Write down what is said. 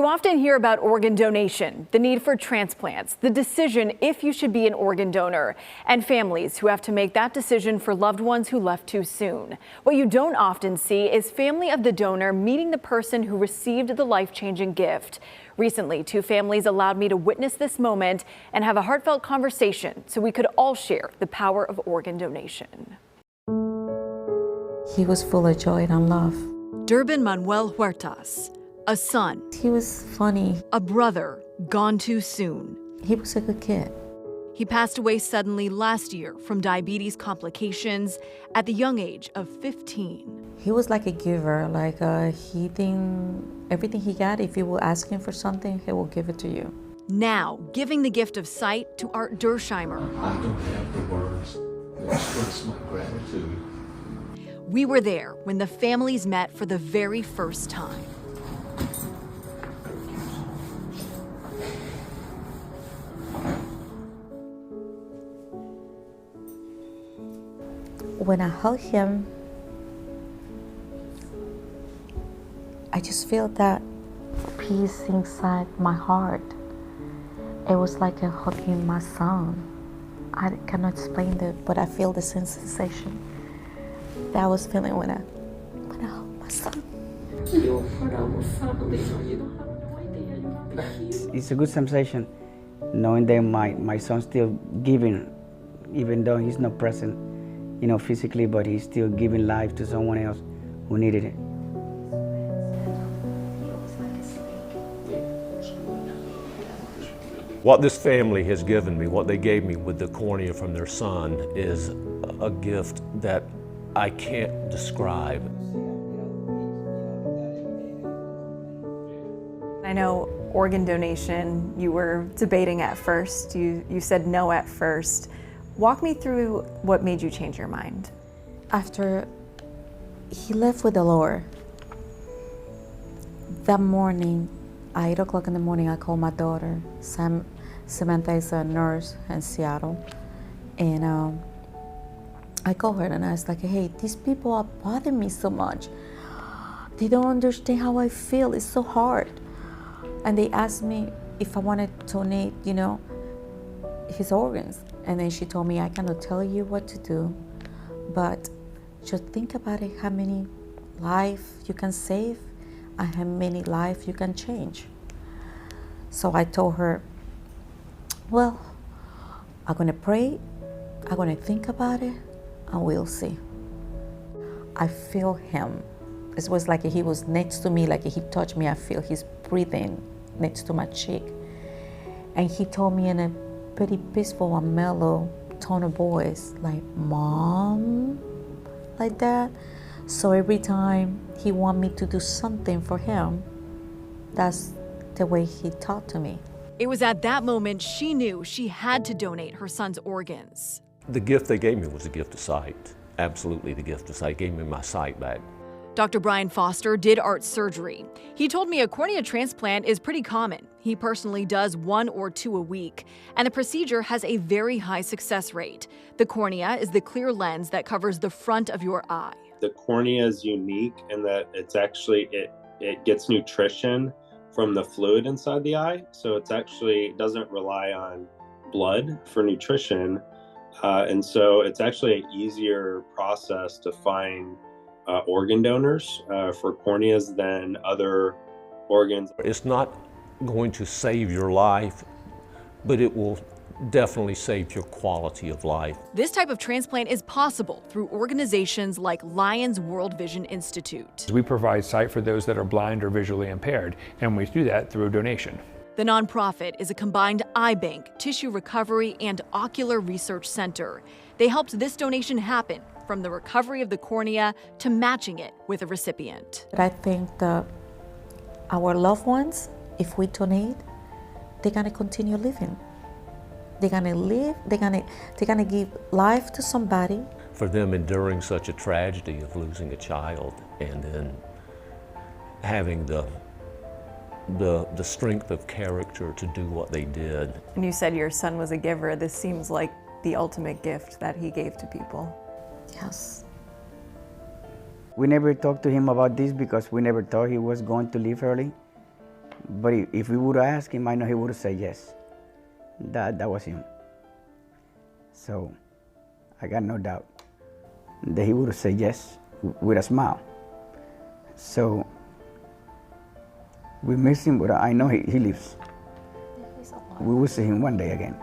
often hear about organ donation, the need for transplants, the decision if you should be an organ donor, and families who have to make that decision for loved ones who left too soon. What you don't often see is family of the donor meeting the person who received the life-changing gift. Recently, two families allowed me to witness this moment and have a heartfelt conversation so we could all share the power of organ donation. He was full of joy and love. Durbin Manuel Huertas, a son. He was funny. A brother gone too soon. He was a good kid. He passed away suddenly last year from diabetes complications at the young age of 15. He was like a giver, like everything he got, if you will ask him for something, he will give it to you. Now, giving the gift of sight to Art Dersheimer. I don't have the words to express my gratitude. We were there when the families met for the very first time. When I hug him, I just feel that peace inside my heart. It was like a hugging my son. I cannot explain it, but I feel the same sensation that I was feeling when I hugged my son. It's a good sensation knowing that my son's still giving, even though he's not present, physically, but he's still giving life to someone else who needed it. What this family has given me, what they gave me with the cornea from their son, is a gift that I can't describe. I know organ donation, you were debating at first. You said no at first. Walk me through what made you change your mind. After he left with the Lord, that morning, at 8 o'clock in the morning, I called my daughter. Samantha is a nurse in Seattle. And I called her and I was like, hey, these people are bothering me so much. They don't understand how I feel. It's so hard. And they asked me if I wanted to donate, his organs. And then she told me, I cannot tell you what to do, but just think about it, how many lives you can save and how many lives you can change. So I told her, well, I'm gonna pray, I'm gonna think about it, and we'll see. I feel him. It was like he was next to me, like he touched me. I feel his breathing next to my cheek. And he told me in a pretty peaceful and mellow tone of voice, like, Mom, like that. So every time he wanted me to do something for him, that's the way he talked to me. It was at that moment she knew she had to donate her son's organs. The gift they gave me was a gift of sight. Absolutely the gift of sight. Gave me my sight back. Dr. Brian Foster did Art's surgery. He told me a cornea transplant is pretty common. He personally does 1 or 2 a week, and the procedure has a very high success rate. The cornea is the clear lens that covers the front of your eye. The cornea is unique in that it's actually, it gets nutrition from the fluid inside the eye. So it doesn't rely on blood for nutrition. And so it's actually an easier process to find organ donors for corneas than other organs. It's not going to save your life, but it will definitely save your quality of life. This type of transplant is possible through organizations like Lions World Vision Institute. We provide sight for those that are blind or visually impaired, and we do that through donation. The nonprofit is a combined eye bank, tissue recovery, and ocular research center. They helped this donation happen, from the recovery of the cornea to matching it with a recipient. I think that our loved ones, if we donate, they're gonna continue living. They're gonna live, they're gonna give life to somebody. For them enduring such a tragedy of losing a child and then having the strength of character to do what they did. And you said your son was a giver. This seems like the ultimate gift that he gave to people. Yes. We never talked to him about this because we never thought he was going to leave early. But if we would have asked him, I know he would have said yes. That was him. So I got no doubt that he would have said yes with a smile. So we miss him, but I know he lives. He's alive. We will see him one day again.